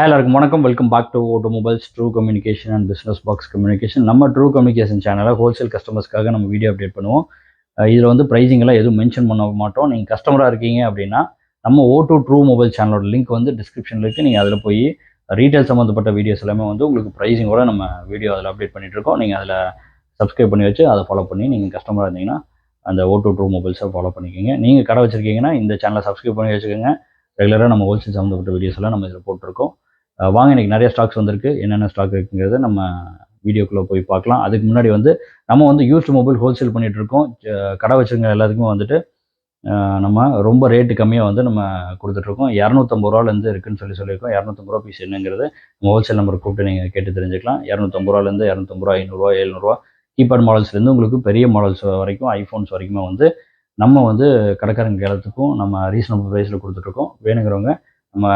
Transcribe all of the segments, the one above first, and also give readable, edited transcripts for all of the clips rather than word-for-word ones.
எல்லாருக்கும் வணக்கம். Welcome back to automobiles true communication and business box communication. நம்ம true communication சேனலில் ஹோல்சேல் கஸ்டமர்ஸ்க்காக நம்ம வீடியோ அப்டேட் பண்ணுவோம். இதில் வந்து ப்ரைஸிங் எல்லாம் எதுவும் மென்ஷன் பண்ண மாட்டோம். நீங்கள் கஸ்டமராக இருக்கீங்க அப்படின்னா நம்ம ஓட்டோ ட்ரூ மொபைல் சேனலோட லிங்க் வந்து டிஸ்கிரிப்ஷனில் இருக்குது. நீங்கள் அதில் போய் ரீட்டைல் சம்மந்தப்பட்ட வீடியோஸ் எல்லாமே வந்து உங்களுக்கு ப்ரைஸிங்கோட நம்ம வீடியோ அதில் அப்டேட் பண்ணிட்டு இருக்கோம். நீங்கள் அதில் சப்ஸ்கிரைப் பண்ணி வச்சு அதை ஃபாலோ பண்ணி நீங்கள் கஸ்டமராக இருந்தீங்கன்னா அந்த ஓட்டோ ட்ரூ மொபைல்ஸை ஃபாலோ பண்ணிக்கோங்க. நீங்கள் கடை வச்சுருக்கீங்கன்னா இந்த சேனலை சப்ஸ்கிரைப் பண்ணி வச்சுக்கோங்க. ரெகுலராக நம்ம ஹோல்சேல் சம்மந்தப்பட்ட வீடியோஸ் எல்லாம் நம்ம இதில் போட்டிருக்கோம். வாங்க, இன்றைக்கி நிறைய ஸ்டாக்ஸ் வந்திருக்கு. என்னென்ன ஸ்டாக் இருக்குங்கிறத நம்ம வீடியோக்குள்ளே போய் பார்க்கலாம். அதுக்கு முன்னாடி வந்து நம்ம வந்து யூஸ்டு மொபைல் ஹோல்சேல் பண்ணிகிட்ருக்கோம். கடை வச்சுருங்க எல்லாத்துக்குமே வந்துட்டு நம்ம ரொம்ப ரேட்டு கம்மியாக வந்து நம்ம கொடுத்துட்ருக்கோம். 250 ரூபாலேருந்து இருக்குதுன்னு சொல்லியிருக்கோம். 250 ரூபா பீஸ் என்னங்கிறது நம்ம ஹோல்சேல் நம்பர் கூப்பிட்டு நீங்கள் கேட்டு தெரிஞ்சுக்கலாம். 250 ரூபாலேருந்து 250 ரூபா, 500 ரூபா, 700 ரூபா கீபேட் மாடல்ஸ்லேருந்து உங்களுக்கு பெரிய மாடல்ஸ் வரைக்கும் ஐஃபோன்ஸ் வரைக்குமே வந்து நம்ம வந்து கடைக்காரங்க எல்லாத்துக்கும் நம்ம ரீசனபிள் ப்ரைஸில் கொடுத்துட்ருக்கோம். வேணுங்கிறவங்க நம்ம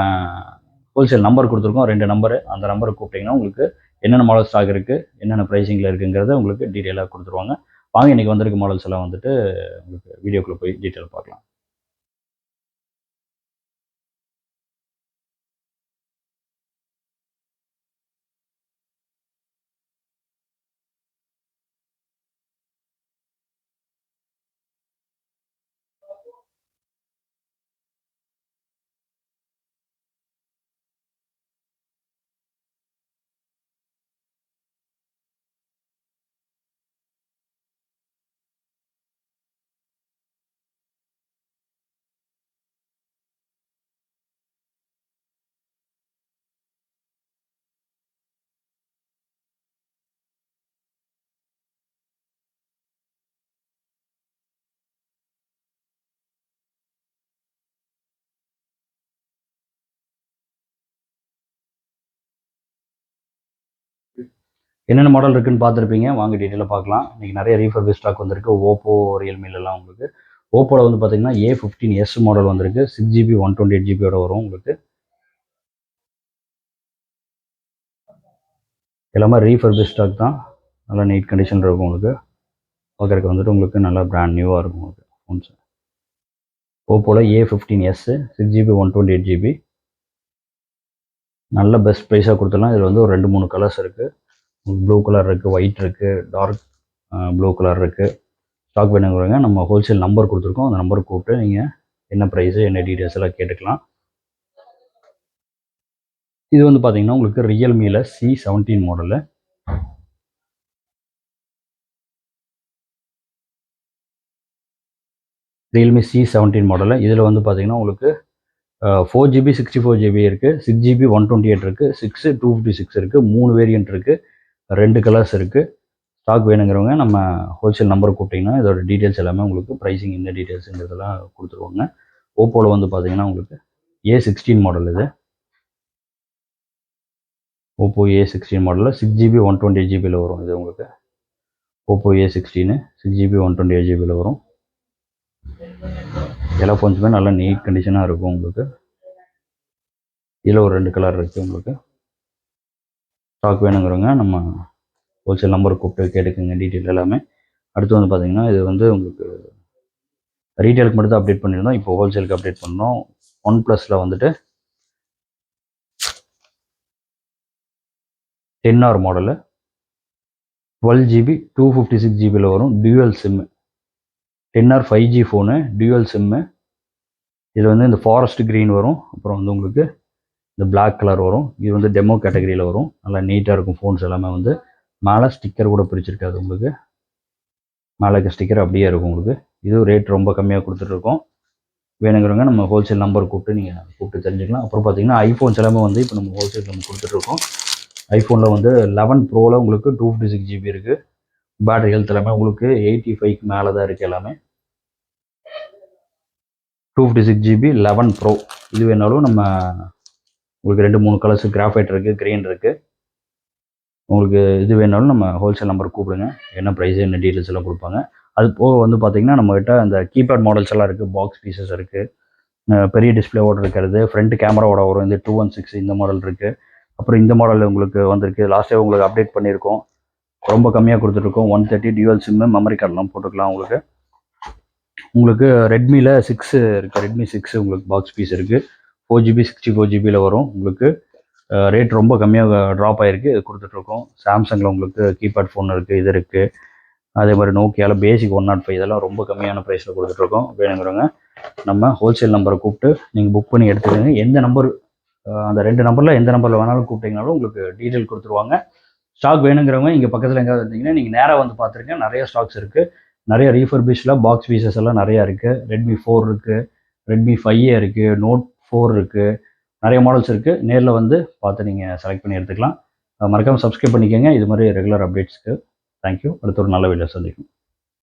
ஹோல்சேல் நம்பர் கொடுத்துருக்கோம், 2 நம்பரு. அந்த நம்பரை கூப்பிட்டிங்கன்னா உங்களுக்கு என்னென்ன மாடல் ஸ்டாக் இருக்குது, என்னென்ன ப்ரைஸிங்கில் இருக்குங்கிறத உங்களுக்கு டீட்டெயிலாக கொடுத்துருவாங்க. வாங்க, இன்றைக்கி வந்திருக்க மாடல்ஸ் எல்லாம் வந்துட்டு உங்களுக்கு வீடியோக்குள்ளே போய் டீட்டெயில் பார்க்கலாம். என்னென்ன மாடல் இருக்குன்னு பார்த்துருப்பீங்க. வாங்க டீட்டெயிலாக பார்க்கலாம். இன்றைக்கி நிறைய ரீஃபர்பிஷ் ஸ்டாக் வந்திருக்கு. ஓப்போ, ரியல்மிலலாம் உங்களுக்கு. ஓப்போவில் வந்து பார்த்தீங்கன்னா A15s மாடல் வந்திருக்கு. 6GB 128GB வரும். உங்களுக்கு எல்லாமே ரீஃபர்பிஷ் ஸ்டாக் தான். நல்லா நீட் கண்டிஷன் இருக்கும். உங்களுக்கு பார்க்குறதுக்கு வந்துட்டு உங்களுக்கு நல்லா பிராண்ட் நியூவாக இருக்கும் உங்களுக்கு ஃபோன்ஸ். ஓப்போவில் A15s 6GB 128GB நல்ல பெஸ்ட் ப்ரைஸாக கொடுத்துடலாம். இதில் வந்து ஒரு 2-3 கலர்ஸ் இருக்குது. ப்ளூ கலர் இருக்குது, ஒயிட் இருக்குது, டார்க் ப்ளூ கலர் இருக்குது. ஸ்டாக் வேணுங்கிறவங்க நம்ம ஹோல்சேல் நம்பர் கொடுத்துருக்கோம். அந்த நம்பர் கூப்பிட்டு நீங்கள் என்ன ப்ரைஸு, என்ன டீட்டெயில்ஸ் எல்லாம் கேட்டுக்கலாம். இது வந்து பார்த்தீங்கன்னா உங்களுக்கு ரியல்மியில் C17 மாடலு. ரியல்மி C17 மாடலில் இதில் வந்து பார்த்தீங்கன்னா உங்களுக்கு 4GB 64GB இருக்குது, 6GB 128 இருக்குது, 6 256 இருக்குது. 3 வேரியன்ட் இருக்குது, 2 கலர்ஸ் இருக்குது. ஸ்டாக் வேணுங்கிறவங்க நம்ம ஹோல்சேல் நம்பர் கூப்பிட்டிங்கன்னா இதோட டீட்டெயில்ஸ் எல்லாமே உங்களுக்கு ப்ரைஸிங் என்ன டீட்டெயில்ஸுங்கிறதெல்லாம் கொடுத்துருவாங்க. ஓப்போவில் வந்து பார்த்தீங்கன்னா உங்களுக்கு A16 மாடல். இது ஓப்போ A16 மாடலில் 6GB 128GBயில் வரும். இது உங்களுக்கு ஓப்போ A16 6GB 128GBயில் வரும். எல்லா ஃபோன்ஸுமே நல்லா நீட் கண்டிஷனாக இருக்கும். உங்களுக்கு இதில் ஒரு 2 கலர் இருக்குது. உங்களுக்கு ஸ்டாக் வேணுங்கிறவங்க நம்ம ஹோல்சேல் நம்பர் கூப்பிட்டு கேட்டுக்குங்க டீட்டெயில் எல்லாமே. அடுத்து வந்து பார்த்தீங்கன்னா இது வந்து உங்களுக்கு ரீட்டெயிலுக்கு மட்டும் தான் அப்டேட் பண்ணியிருந்தோம். இப்போ ஹோல்சேலுக்கு அப்டேட் பண்ணோம். OnePlusல வந்துட்டு 10R மாடலு 12GB 256GBயில் வரும். Dual sim 10R 5G phone, dual sim. இதில் வந்து இந்த ஃபாரஸ்ட் க்ரீன் வரும். அப்புறம் வந்து உங்களுக்கு இந்த பிளாக் கலர் வரும். இது வந்து டெமோ கேட்டகரியில் வரும். நல்லா நீட்டாக இருக்கும் ஃபோன்ஸ் எல்லாமே. வந்து மேலே ஸ்டிக்கர் கூட பிரிச்சிருக்காது. உங்களுக்கு மேலே இருக்க ஸ்டிக்கர் அப்படியே இருக்கும். உங்களுக்கு இது ரேட் ரொம்ப கம்மியாக கொடுத்துட்ருக்கோம். வேணுங்கிறவங்க நம்ம ஹோல்சேல் நம்பர் கூப்பிட்டு தெரிஞ்சுக்கலாம். அப்புறம் பார்த்தீங்கன்னா ஐஃபோன்ஸ் எல்லாமே வந்து இப்போ நம்ம ஹோல்சேல் நம்ம கொடுத்துட்ருக்கோம். ஐஃபோனில் வந்து 11 ப்ரோவில் உங்களுக்கு 256GB இருக்குது. பேட்டரி ஹெல்த் எல்லாமே உங்களுக்கு 85க்கு மேலே தான் இருக்குது. எல்லாமே 256GB 11 ப்ரோ. இது வேணாலும் நம்ம உங்களுக்கு 2-3 கலர்ஸ் கிராஃபைட் இருக்குது, க்ரீன் இருக்குது. உங்களுக்கு இது வேணாலும் நம்ம ஹோல்சேல் நம்பர் கூப்பிடுங்க. என்ன ப்ரைஸு, என்ன டீட்டெயில்ஸ் எல்லாம் கொடுப்பாங்க. அது போக வந்து பார்த்திங்கன்னா நம்மகிட்ட அந்த கீபேட் மாடல்ஸ் எல்லாம் இருக்குது. பாக்ஸ் பீசஸ் இருக்குது, பெரிய டிஸ்பிளேவோடு இருக்கிறது, ஃப்ரண்ட் கேமராவோட வரும். இந்த 216 இந்த மாடல் இருக்குது. அப்புறம் இந்த மாடல் உங்களுக்கு வந்திருக்கு. லாஸ்ட்டாக உங்களுக்கு அப்டேட் பண்ணியிருக்கோம். ரொம்ப கம்மியாக கொடுத்துட்ருக்கோம். 130 டியூவல் சிம்மு, மெமரி கார்டெலாம் போட்டுக்கலாம். உங்களுக்கு ரெட்மியில் 6 இருக்குது. ரெட்மி 6 உங்களுக்கு பாக்ஸ் பீஸ் இருக்குது. 4GB 64GBயில் வரும். உங்களுக்கு ரேட் ரொம்ப கம்மியாக ட்ராப் ஆகிருக்கு, இது கொடுத்துட்ருக்கோம். சாம்சங்கில் உங்களுக்கு கீபேட் ஃபோன் இருக்குது, இது இருக்குது. அதே மாதிரி நோக்கியாவில் பேசிக் 105 இதெல்லாம் ரொம்ப கம்மியான ப்ரைஸில் கொடுத்துட்ருக்கோம். வேணுங்கிறவங்க நம்ம ஹோல்சேல் நம்பரை கூப்பிட்டு நீங்கள் புக் பண்ணி எடுத்துக்கோங்க. எந்த நம்பர் அந்த 2 நம்பரில் எந்த நம்பரில் வேணாலும் கூப்பிட்டீங்கனாலும் உங்களுக்கு டீட்டெயில் கொடுத்துருவாங்க. ஸ்டாக் வேணுங்கிறவங்க இங்கே பக்கத்தில் எங்கேயாவது இருந்தீங்கன்னா நீங்கள் நேராக வந்து பார்த்துருங்க. நிறைய ஸ்டாக்ஸ் இருக்குது. நிறைய ரீஃபர்பிஷ்ல பாக்ஸ் பீசஸ் எல்லாம் நிறையா இருக்குது. ரெட்மி 4 இருக்குது, ரெட்மி 5A இருக்குது, நோட் 4 இருக்குது, நிறைய மாடல்ஸ் இருக்குது. நேரில் வந்து பார்த்து நீங்கள் செலக்ட் பண்ணி எடுத்துக்கலாம். மறக்காமல் சப்ஸ்கிரைப் பண்ணிக்கோங்க இது மாதிரி ரெகுலர் அப்டேட்ஸ்க்கு. தேங்க்யூ. அடுத்த ஒரு நல்ல வீடியோ சந்திக்கும்.